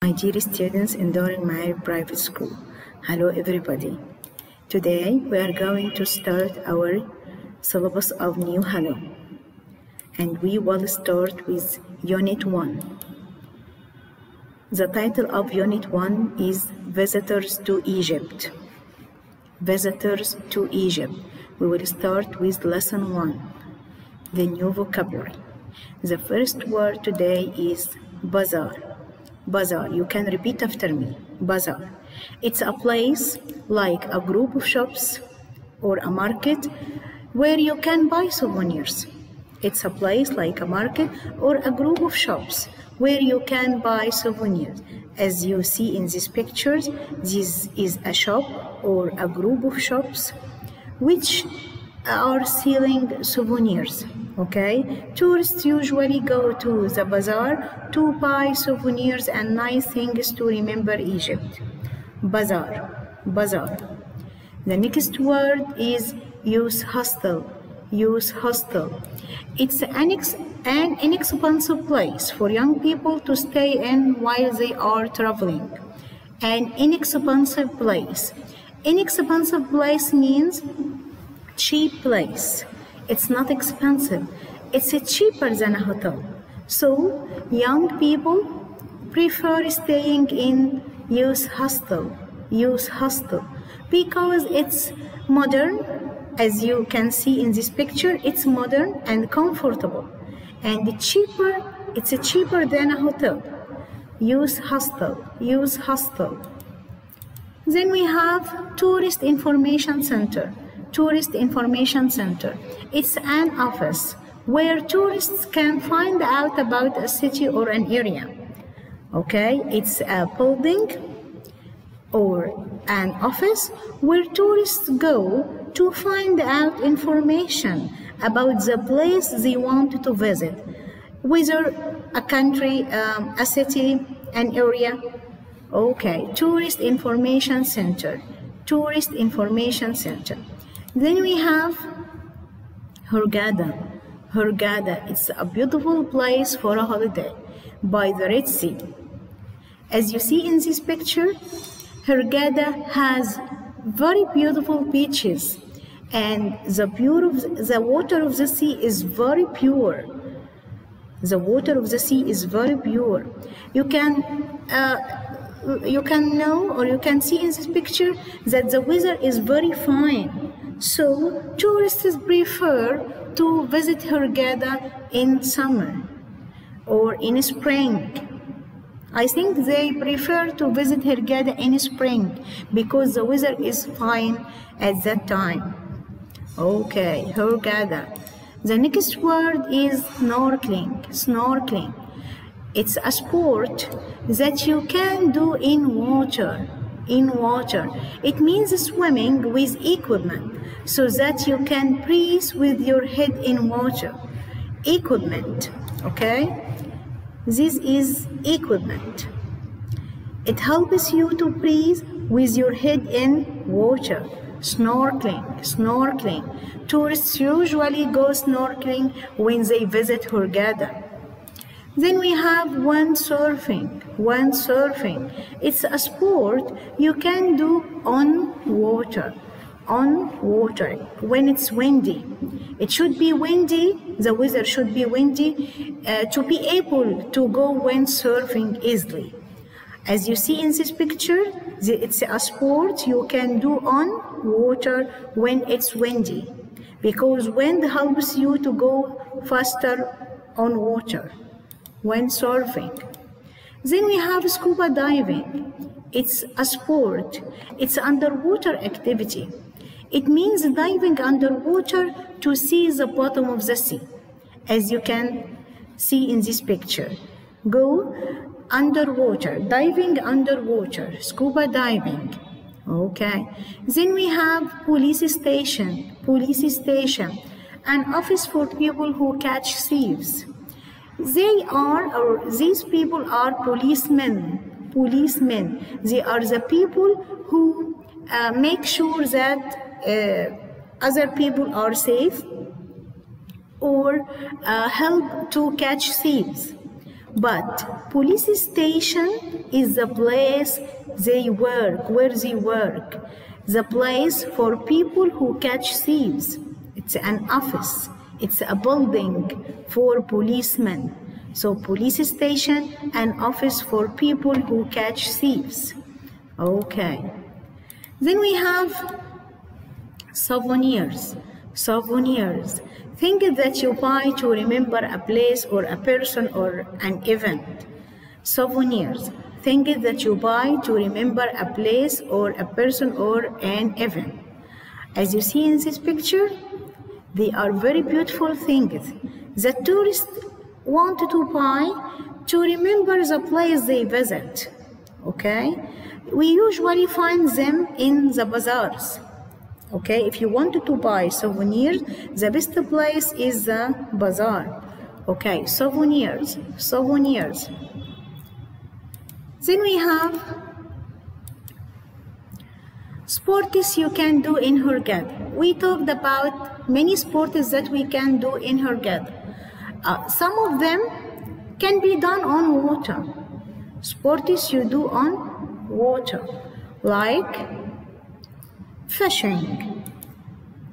my dear students in المعارف private school. Hello everybody. Today we are going to start our syllabus of New Hello, and we will start with Unit 1. The title of Unit 1 is Visitors to Egypt. Visitors to Egypt. We will start with Lesson 1, the new vocabulary. The first word today is bazaar. Bazaar, you can repeat after me. Bazaar. It's a place like a group of shops or a market where you can buy souvenirs. It's a place like a market or a group of shops where you can buy souvenirs. As you see in these pictures, this is a shop or a group of shops which are selling souvenirs. Okay, tourists usually go to the bazaar to buy souvenirs and nice things to remember Egypt. Bazaar, bazaar. The next word is youth hostel. Youth hostel. It's an inexpensive place for young people to stay in while they are traveling. An inexpensive place. Inexpensive place means cheap place. It's not expensive. It's cheaper than a hotel. So young people prefer staying in youth hostel. Youth hostel because it's modern. As you can see in this picture, it's modern and comfortable, and cheaper. It's cheaper than a hotel. Youth hostel. Youth hostel. Then we have tourist information center. Tourist information center. It's an office where tourists can find out about a city or an area. Okay, it's a building or an office where tourists go to find out information about the place they want to visit, whether a country, a city, an area. Okay, tourist information center. Tourist information center. Then we have Horgada. Horgada, it's a beautiful place for a holiday by the Red Sea. As you see in this picture, Horgada has very beautiful beaches, and the water of the sea is very pure. The water of the sea is very pure. You can know, or you can see in this picture, that the weather is very fine. So tourists prefer to visit Horgada in summer or in spring. I think they prefer to visit Horgada in spring because the weather is fine at that time. Okay, Horgada. The next word is snorkeling. Snorkeling. It's a sport that you can do in water. In water. It means swimming with equipment so that you can breathe with your head in water. Equipment, okay? This is equipment. It helps you to breathe with your head in water. Snorkeling, snorkeling. Tourists usually go snorkeling when they visit Horgada. Then we have windsurfing. Windsurfing. It's a sport you can do on water. On water when it's windy. It should be windy. The weather should be windy to be able to go windsurfing easily. As you see in this picture, it's a sport you can do on water when it's windy, because wind helps you to go faster on water. Windsurfing. Then we have scuba diving. It's a sport. It's underwater activity. It means diving underwater to see the bottom of the sea, as you can see in this picture. Go underwater, diving underwater, scuba diving. Okay. Then we have police station. Police station, an office for people who catch thieves. These people are policemen. Policemen. They are the people who make sure that other people are safe or help to catch thieves. but police station is the place they work, where they work. The place for people who catch thieves. It's an office. It's a building for policemen. So police station, an office for people who catch thieves. Okay. Then we have souvenirs. Souvenirs. Things that you buy to remember a place or a person or an event. Souvenirs. Things that you buy to remember a place or a person or an event. As you see in this picture, they are very beautiful things that tourists want to buy to remember the place they visit. Okay? We usually find them in the bazaars. Okay? If you wanted to buy souvenirs, the best place is the bazaar. Okay, souvenirs, souvenirs. Then we have sports you can do in Horgada. We talked about many sports that we can do in Horgada. Some of them can be done on water. Sports you do on water, like fishing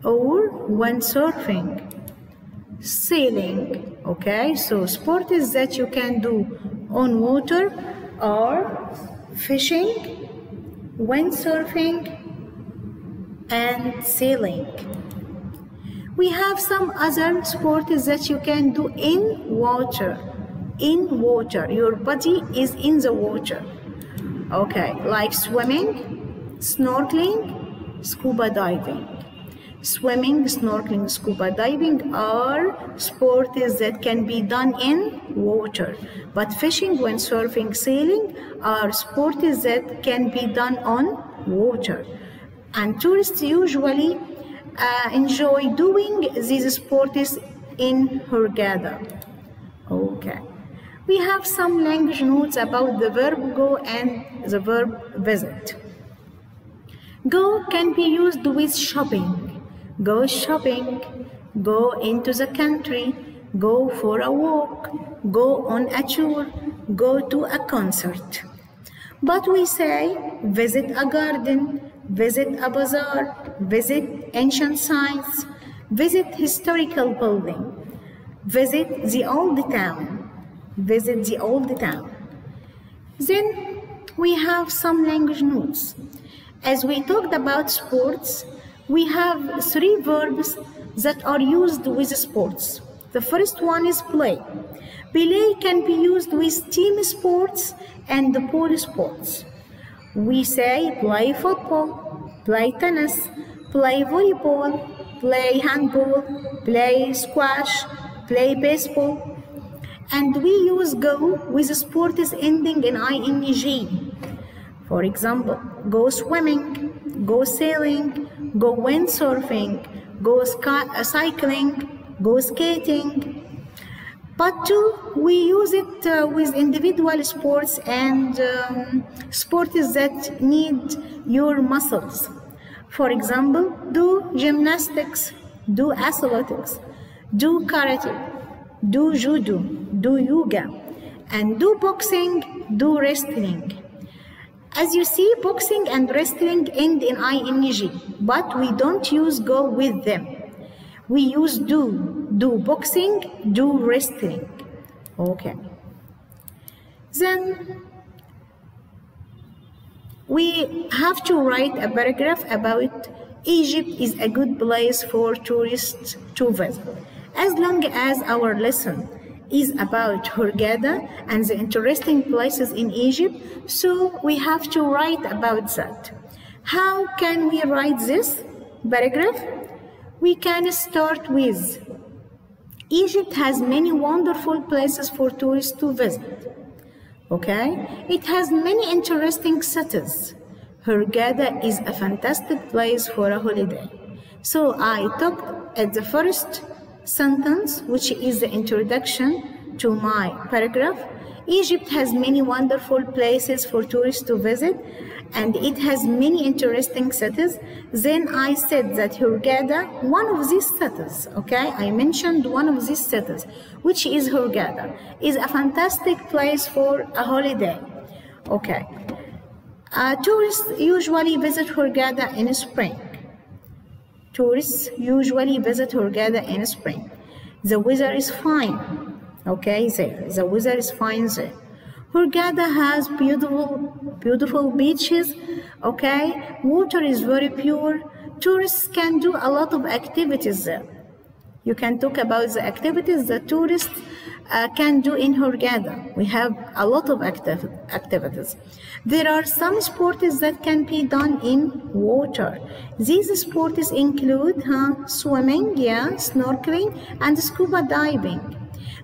or windsurfing, sailing. Okay, so sports that you can do on water are fishing, windsurfing, and sailing. We have some other sports that you can do in water. In water, your body is in the water. Okay, like swimming, snorkeling, scuba diving. Swimming, snorkeling, scuba diving are sports that can be done in water. But fishing, windsurfing, sailing are sports that can be done on water. And tourists usually enjoy doing these sports in Horgada. Okay. We have some language notes about the verb go and the verb visit. Go can be used with shopping. Go shopping, go into the country, go for a walk, go on a tour, go to a concert. But we say visit a garden, visit a bazaar, visit ancient sites, visit historical building, visit the old town, visit the old town. Then we have some language notes. As we talked about sports, we have three verbs that are used with sports. The first one is play. Play can be used with team sports and the pole sports. We say play football, play tennis, play volleyball, play handball, play squash, play baseball. And we use go with sports ending in ing. For example, go swimming, go sailing, go windsurfing, go cycling, go skating. But too, we use it with individual sports and sports that need your muscles. For example, do gymnastics, do athletics, do karate, do judo, do yoga, and do boxing, do wrestling. As you see, boxing and wrestling end in ing, but we don't use go with them. We use do boxing, do wrestling. Okay. Then we have to write a paragraph about Egypt is a good place for tourists to visit. As long as our lesson is about Horgada and the interesting places in Egypt, so we have to write about that. How can we write this paragraph? We can start with Egypt has many wonderful places for tourists to visit. Okay? It has many interesting cities. Horgada is a fantastic place for a holiday. So I talked at the first sentence, which is the introduction to my paragraph. Egypt has many wonderful places for tourists to visit, and it has many interesting cities. Then I said that Horgada, one of these cities, okay, I mentioned one of these cities, which is Horgada, is a fantastic place for a holiday. Okay, tourists usually visit Horgada in spring. Tourists usually visit Horgada in spring. The weather is fine, okay, there. The weather is fine there. Horgada has beautiful beaches, okay. Water is very pure. Tourists can do a lot of activities there. You can talk about the activities that tourists can do in Horgada. We have a lot of activities. There are some sports that can be done in water. These sports include swimming, snorkeling, and scuba diving.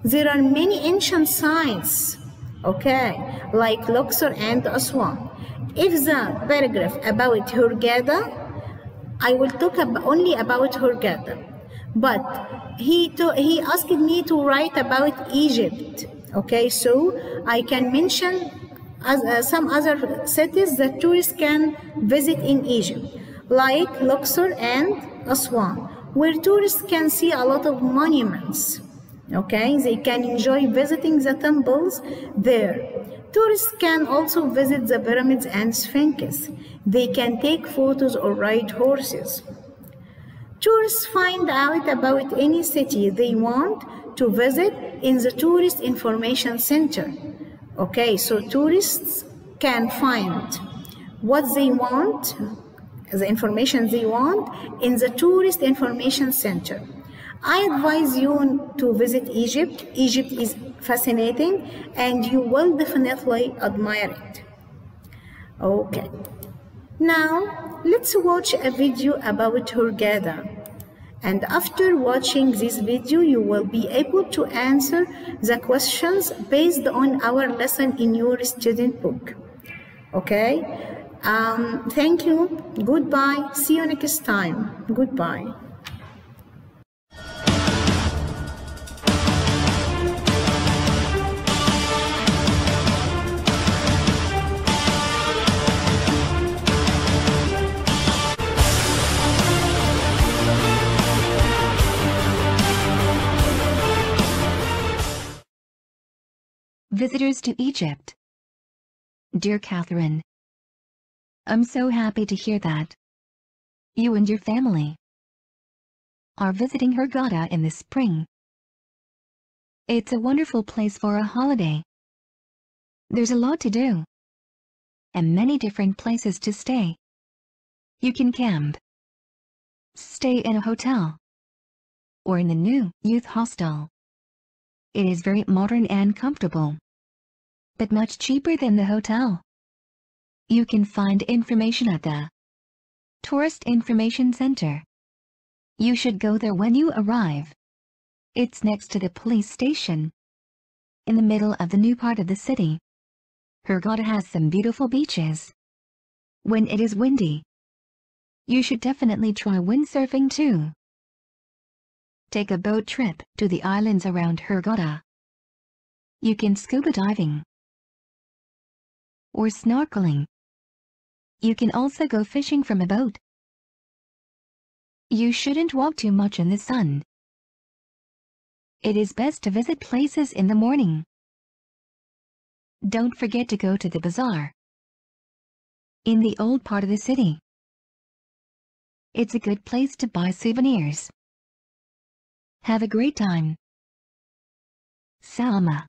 There are many ancient sites, okay, like Luxor and Aswan. If the paragraph about Horgada, I will talk only about Horgada. But he asked me to write about Egypt, okay, so I can mention some other cities that tourists can visit in Egypt, like Luxor and Aswan, where tourists can see a lot of monuments, okay, they can enjoy visiting the temples there. Tourists can also visit the pyramids and sphinxes. They can take photos or ride horses. Tourists find out about any city they want to visit in the Tourist Information Center. Okay, so tourists can find what they want, the information they want, in the Tourist Information Center. I advise you to visit Egypt. Egypt is fascinating and you will definitely admire it. Okay. Now, let's watch a video about Horgada. And after watching this video, you will be able to answer the questions based on our lesson in your student book. Okay? Thank you. Goodbye. See you next time. Goodbye. Visitors to Egypt. Dear Catherine, I'm so happy to hear that you and your family are visiting Horgada in the spring. It's a wonderful place for a holiday. There's a lot to do and many different places to stay. You can camp, stay in a hotel, or in the new youth hostel. It is very modern and comfortable, but much cheaper than the hotel. You can find information at the Tourist Information Center. You should go there when you arrive. It's next to the police station, in the middle of the new part of the city. Horgada has some beautiful beaches. When it is windy, you should definitely try windsurfing too. Take a boat trip to the islands around Horgada. You can scuba diving or snorkeling. You can also go fishing from a boat. You shouldn't walk too much in the sun. It is best to visit places in the morning. Don't forget to go to the bazaar in the old part of the city. It's a good place to buy souvenirs. Have a great time. Salma.